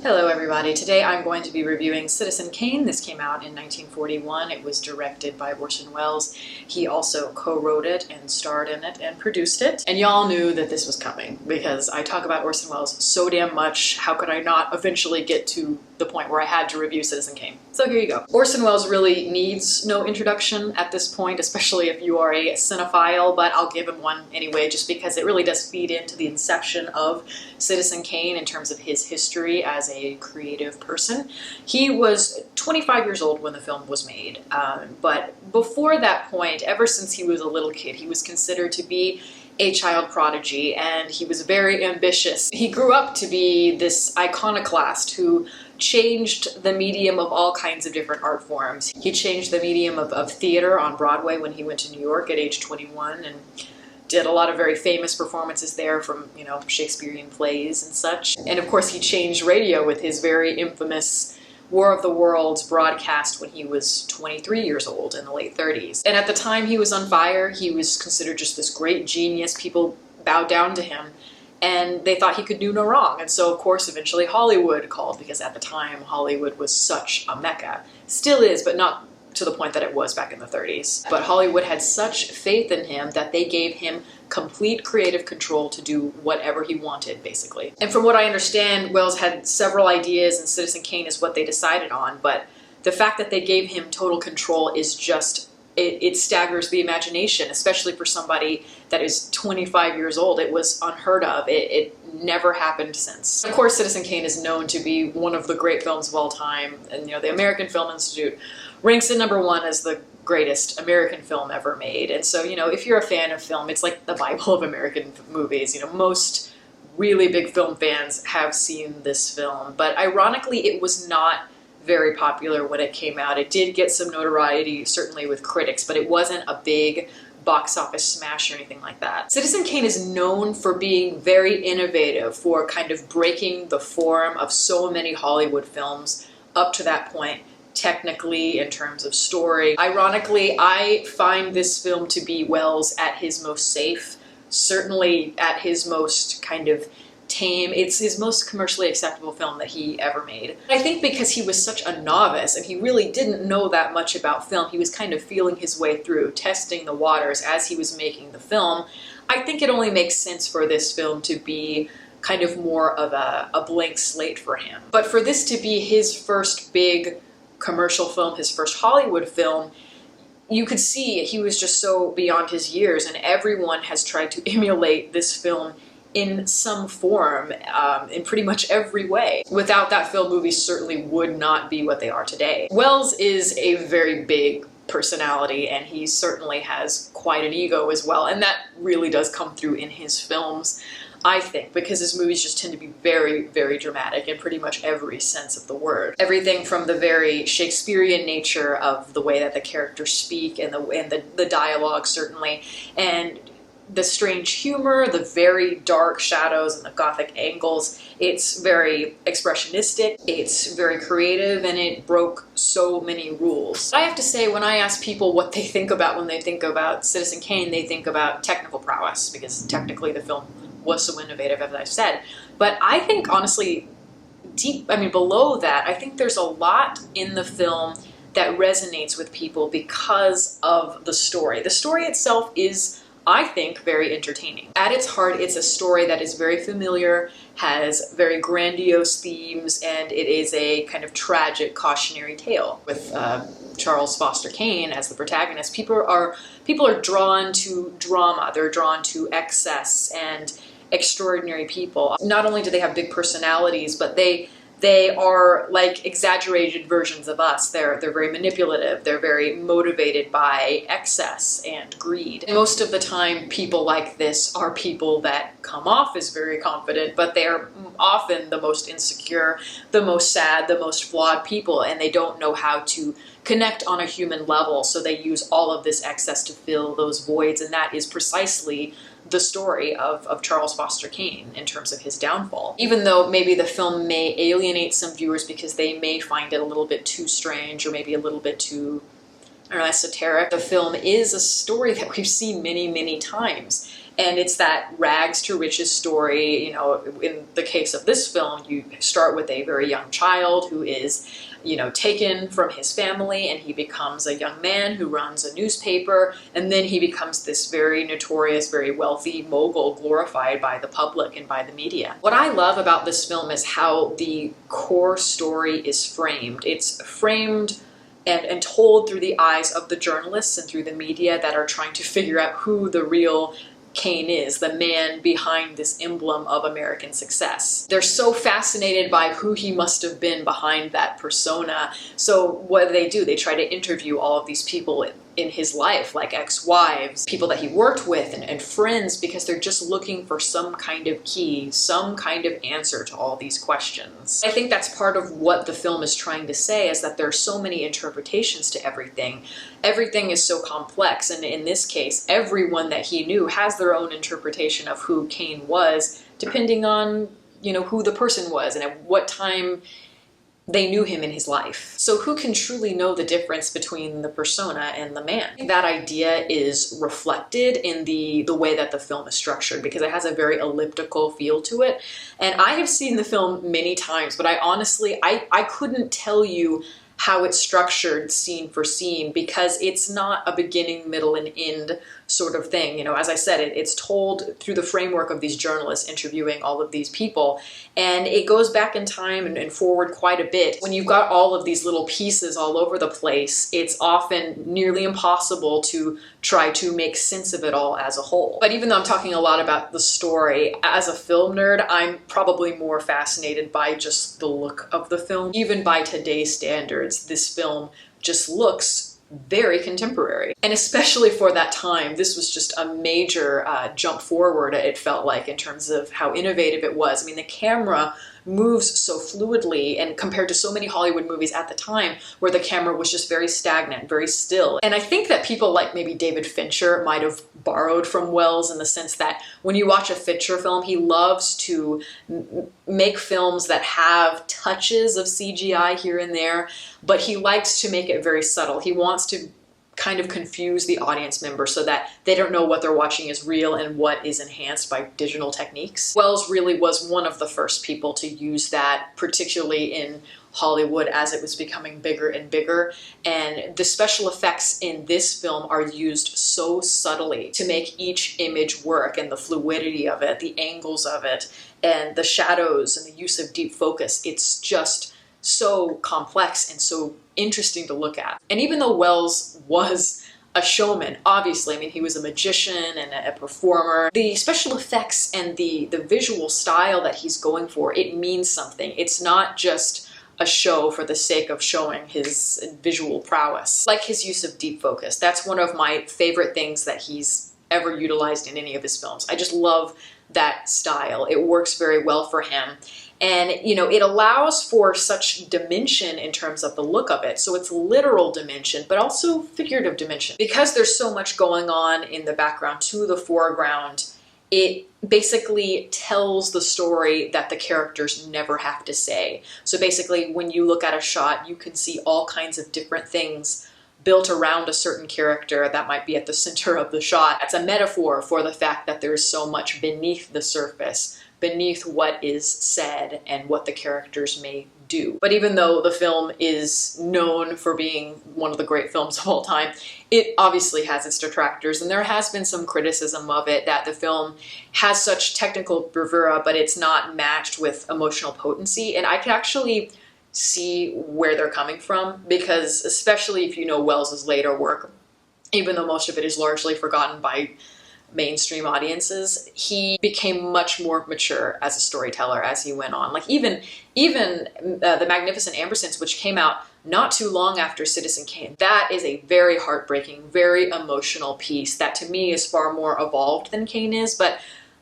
Hello everybody, today I'm going to be reviewing Citizen Kane. This came out in 1941. It was directed by Orson Welles. He also co-wrote it and starred in it and produced it. And y'all knew that this was coming because I talk about Orson Welles so damn much. How could I not eventually get to the point where I had to review Citizen Kane? So here you go. Orson Welles really needs no introduction at this point, especially if you are a cinephile, but I'll give him one anyway just because it really does feed into the inception of Citizen Kane in terms of his history as a creative person. He was 25 years old when the film was made, but before that point, ever since he was a little kid, he was considered to be a child prodigy, and he was very ambitious. He grew up to be this iconoclast who changed the medium of all kinds of different art forms. He changed the medium of theater on Broadway when he went to New York at age 21 and did a lot of very famous performances there from, you know, Shakespearean plays and such. And of course he changed radio with his very infamous War of the Worlds broadcast when he was 23 years old in the late 30s. And at the time he was on fire. He was considered just this great genius. People bowed down to him and they thought he could do no wrong. And so of course eventually Hollywood called, because at the time Hollywood was such a mecca. Still is, but not to the point that it was back in the 30s. But Hollywood had such faith in him that they gave him complete creative control to do whatever he wanted, basically. And from what I understand, Welles had several ideas and Citizen Kane is what they decided on, but the fact that they gave him total control is just, it staggers the imagination, especially for somebody that is 25 years old. It was unheard of. It never happened since. Of course, Citizen Kane is known to be one of the great films of all time, and you know, the American Film Institute ranks it #1 as the greatest American film ever made. And so, you know, if you're a fan of film, it's like the Bible of American movies. You know, most really big film fans have seen this film, but ironically, it was not very popular when it came out. It did get some notoriety, certainly with critics, but it wasn't a big box office smash or anything like that. Citizen Kane is known for being very innovative, for kind of breaking the form of so many Hollywood films up to that point, technically, in terms of story. Ironically, I find this film to be Welles at his most safe, certainly at his most kind of tame. It's his most commercially acceptable film that he ever made. I think because he was such a novice and he really didn't know that much about film, he was kind of feeling his way through, testing the waters as he was making the film. I think it only makes sense for this film to be kind of more of a blank slate for him. But for this to be his first big commercial film, his first Hollywood film, you could see he was just so beyond his years, and everyone has tried to emulate this film in some form, in pretty much every way. Without that film, movies certainly would not be what they are today. Welles is a very big personality, and he certainly has quite an ego as well, and that really does come through in his films, I think, because his movies just tend to be very, very dramatic in pretty much every sense of the word. Everything from the very Shakespearean nature of the way that the characters speak and the dialogue, certainly, and the strange humor, the very dark shadows and the gothic angles. It's very expressionistic, it's very creative, and it broke so many rules. I have to say, when I ask people what they think about when they think about Citizen Kane, they think about technical prowess, because technically the film was so innovative, as I've said. But I think, honestly, below that, I think there's a lot in the film that resonates with people because of the story. The story itself is, I think, very entertaining. At its heart, it's a story that is very familiar, has very grandiose themes, and it is a kind of tragic cautionary tale. With Charles Foster Kane as the protagonist, people are drawn to drama, they're drawn to excess and extraordinary people. Not only do they have big personalities, but they are like exaggerated versions of us. They're very manipulative. They're very motivated by excess and greed. And most of the time, people like this are people that come off as very confident, but they're often the most insecure, the most sad, the most flawed people, and they don't know how to connect on a human level, so they use all of this excess to fill those voids, and that is precisely the story of Charles Foster Kane in terms of his downfall. Even though maybe the film may alienate some viewers because they may find it a little bit too strange or maybe a little bit too, I don't know, esoteric, the film is a story that we've seen many, many times. And it's that rags to riches story. You know, in the case of this film, you start with a very young child who is, you know, taken from his family, and he becomes a young man who runs a newspaper, and then he becomes this very notorious, very wealthy mogul, glorified by the public and by the media. What I love about this film is how the core story is framed. It's framed and told through the eyes of the journalists and through the media that are trying to figure out who the real Kane is, the man behind this emblem of American success. They're so fascinated by who he must have been behind that persona. So what do? They try to interview all of these people in his life, like ex-wives, people that he worked with, and friends, because they're just looking for some kind of key, some kind of answer to all these questions. I think that's part of what the film is trying to say, is that there are so many interpretations to everything. Everything is so complex, and in this case, everyone that he knew has their own interpretation of who Kane was, depending on, you know, who the person was and at what time they knew him in his life. So who can truly know the difference between the persona and the man? That idea is reflected in the way that the film is structured, because it has a very elliptical feel to it. And I have seen the film many times, but I honestly couldn't tell you how it's structured scene for scene, because it's not a beginning, middle, and end sort of thing. You know, as I said, it's told through the framework of these journalists interviewing all of these people, and it goes back in time and forward quite a bit. When you've got all of these little pieces all over the place, it's often nearly impossible to try to make sense of it all as a whole. But even though I'm talking a lot about the story, as a film nerd, I'm probably more fascinated by just the look of the film. Even by today's standards, this film just looks very contemporary. And especially for that time, this was just a major jump forward, it felt like, in terms of how innovative it was. I mean, the camera moves so fluidly, and compared to so many Hollywood movies at the time where the camera was just very stagnant, very still. And I think that people like maybe David Fincher might have borrowed from Wells, in the sense that when you watch a Fincher film, he loves to make films that have touches of CGI here and there, but he likes to make it very subtle. He wants to kind of confuse the audience member so that they don't know what they're watching is real and what is enhanced by digital techniques. Wells really was one of the first people to use that, particularly in Hollywood as it was becoming bigger and bigger. And the special effects in this film are used so subtly to make each image work, and the fluidity of it, the angles of it, and the shadows and the use of deep focus. It's just so complex and so interesting to look at. And even though Wells was a showman, obviously, I mean, he was a magician and a performer, the special effects and the visual style that he's going for, it means something. It's not just a show for the sake of showing his visual prowess. Like his use of deep focus. That's one of my favorite things that he's ever utilized in any of his films. I just love that style. It works very well for him. And, you know, it allows for such dimension in terms of the look of it. So it's literal dimension, but also figurative dimension. Because there's so much going on in the background to the foreground, it basically tells the story that the characters never have to say. So basically, when you look at a shot, you can see all kinds of different things built around a certain character that might be at the center of the shot. It's a metaphor for the fact that there's so much beneath the surface, beneath what is said and what the characters may do. But even though the film is known for being one of the great films of all time, it obviously has its detractors, and there has been some criticism of it, that the film has such technical bravura, but it's not matched with emotional potency. And I can actually see where they're coming from, because especially if you know Wells's later work, even though most of it is largely forgotten by mainstream audiences, he became much more mature as a storyteller as he went on. Like even The Magnificent Ambersons, which came out not too long after Citizen Kane, that is a very heartbreaking, very emotional piece that to me is far more evolved than Kane is. But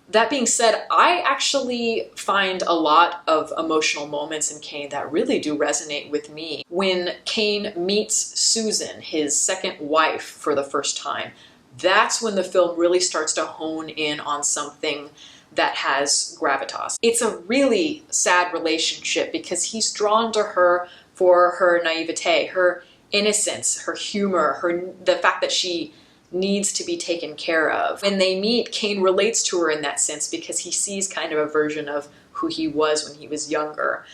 that being said, I actually find a lot of emotional moments in Kane that really do resonate with me. When Kane meets Susan, his second wife, for the first time, that's when the film really starts to hone in on something that has gravitas. It's a really sad relationship because he's drawn to her for her naivete, her innocence, her humor, the fact that she needs to be taken care of. When they meet, Kane relates to her in that sense because he sees kind of a version of who he was when he was younger,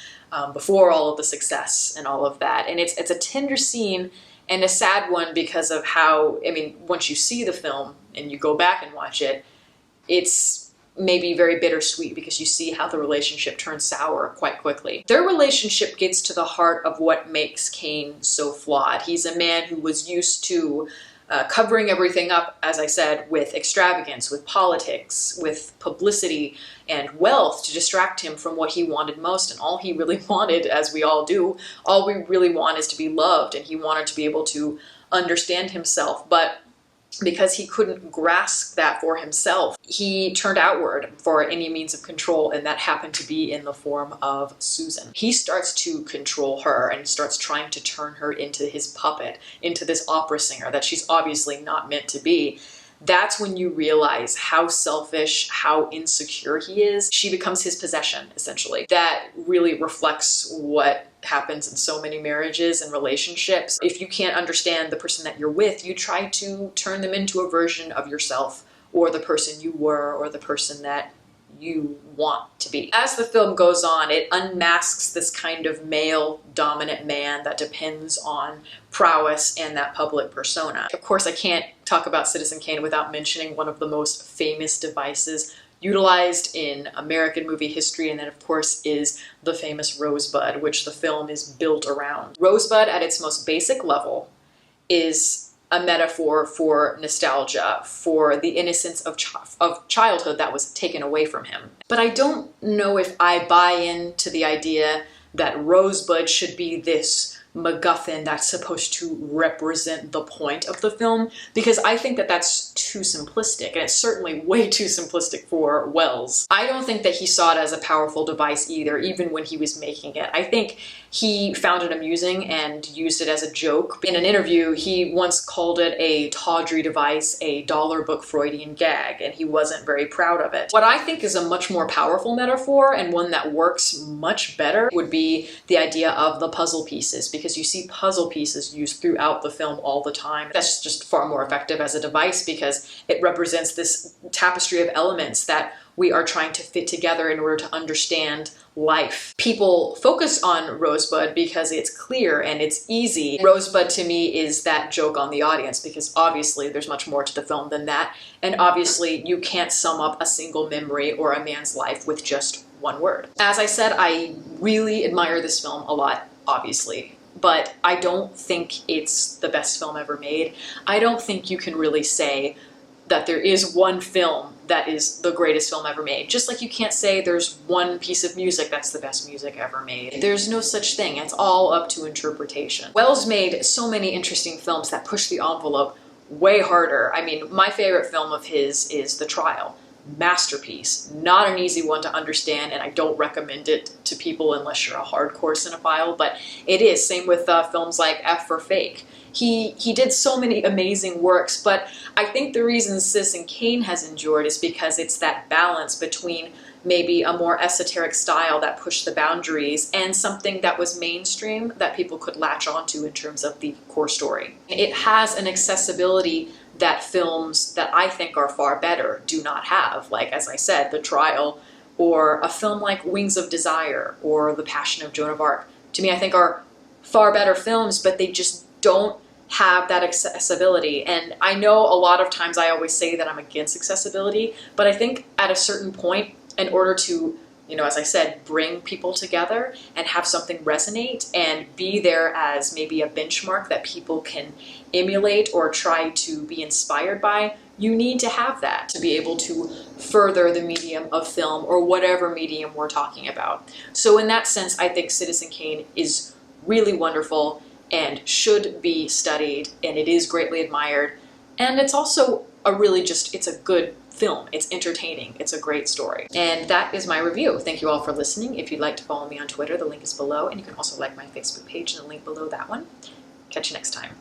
before all of the success and all of that. And it's a tender scene and a sad one because of how, I mean, once you see the film and you go back and watch it, it's maybe very bittersweet because you see how the relationship turns sour quite quickly. Their relationship gets to the heart of what makes Kane so flawed. He's a man who was used to covering everything up, as I said, with extravagance, with politics, with publicity and wealth to distract him from what he wanted most. And all he really wanted, as we all do, all we really want is to be loved, and he wanted to be able to understand himself. But because he couldn't grasp that for himself, he turned outward for any means of control, and that happened to be in the form of Susan. He starts to control her and starts trying to turn her into his puppet, into this opera singer that she's obviously not meant to be. That's when you realize how selfish, how insecure he is. She becomes his possession, essentially. That really reflects what happens in so many marriages and relationships. If you can't understand the person that you're with, you try to turn them into a version of yourself, or the person you were, or the person that you want to be. As the film goes on, it unmasks this kind of male dominant man that depends on prowess and that public persona. Of course, I can't talk about Citizen Kane without mentioning one of the most famous devices utilized in American movie history, and that of course is the famous Rosebud, which the film is built around. Rosebud at its most basic level is a metaphor for nostalgia, for the innocence of childhood that was taken away from him. But I don't know if I buy into the idea that Rosebud should be this MacGuffin that's supposed to represent the point of the film, because I think that that's too simplistic, and it's certainly way too simplistic for Wells. I don't think that he saw it as a powerful device either, even when he was making it. I think he found it amusing and used it as a joke. In an interview, he once called it a tawdry device, a dollar book Freudian gag, and he wasn't very proud of it. What I think is a much more powerful metaphor, and one that works much better, would be the idea of the puzzle pieces, because you see puzzle pieces used throughout the film all the time. That's just far more effective as a device because it represents this tapestry of elements that we are trying to fit together in order to understand life. People focus on Rosebud because it's clear and it's easy. Rosebud to me is that joke on the audience, because obviously there's much more to the film than that, and obviously you can't sum up a single memory or a man's life with just one word. As I said, I really admire this film a lot, obviously, but I don't think it's the best film ever made. I don't think you can really say that there is one film that is the greatest film ever made. Just like you can't say there's one piece of music that's the best music ever made. There's no such thing. It's all up to interpretation. Wells made so many interesting films that push the envelope way harder. I mean, my favorite film of his is The Trial. Masterpiece. Not an easy one to understand, and I don't recommend it to people unless you're a hardcore cinephile, but it is. Same with films like F for Fake. He did so many amazing works, but I think the reason Citizen Kane has endured is because it's that balance between maybe a more esoteric style that pushed the boundaries and something that was mainstream that people could latch onto in terms of the core story. It has an accessibility that films that I think are far better do not have, like, as I said, The Trial, or a film like Wings of Desire, or The Passion of Joan of Arc. To me, I think are far better films, but they just don't have that accessibility. And I know a lot of times I always say that I'm against accessibility, but I think at a certain point, in order to, as I said, bring people together and have something resonate and be there as maybe a benchmark that people can emulate or try to be inspired by, you need to have that to be able to further the medium of film or whatever medium we're talking about. So in that sense, I think Citizen Kane is really wonderful and should be studied, and it is greatly admired. And it's also it's a good film. It's entertaining. It's a great story. And that is my review. Thank you all for listening. If you'd like to follow me on Twitter, the link is below, and you can also like my Facebook page and the link below that one. Catch you next time.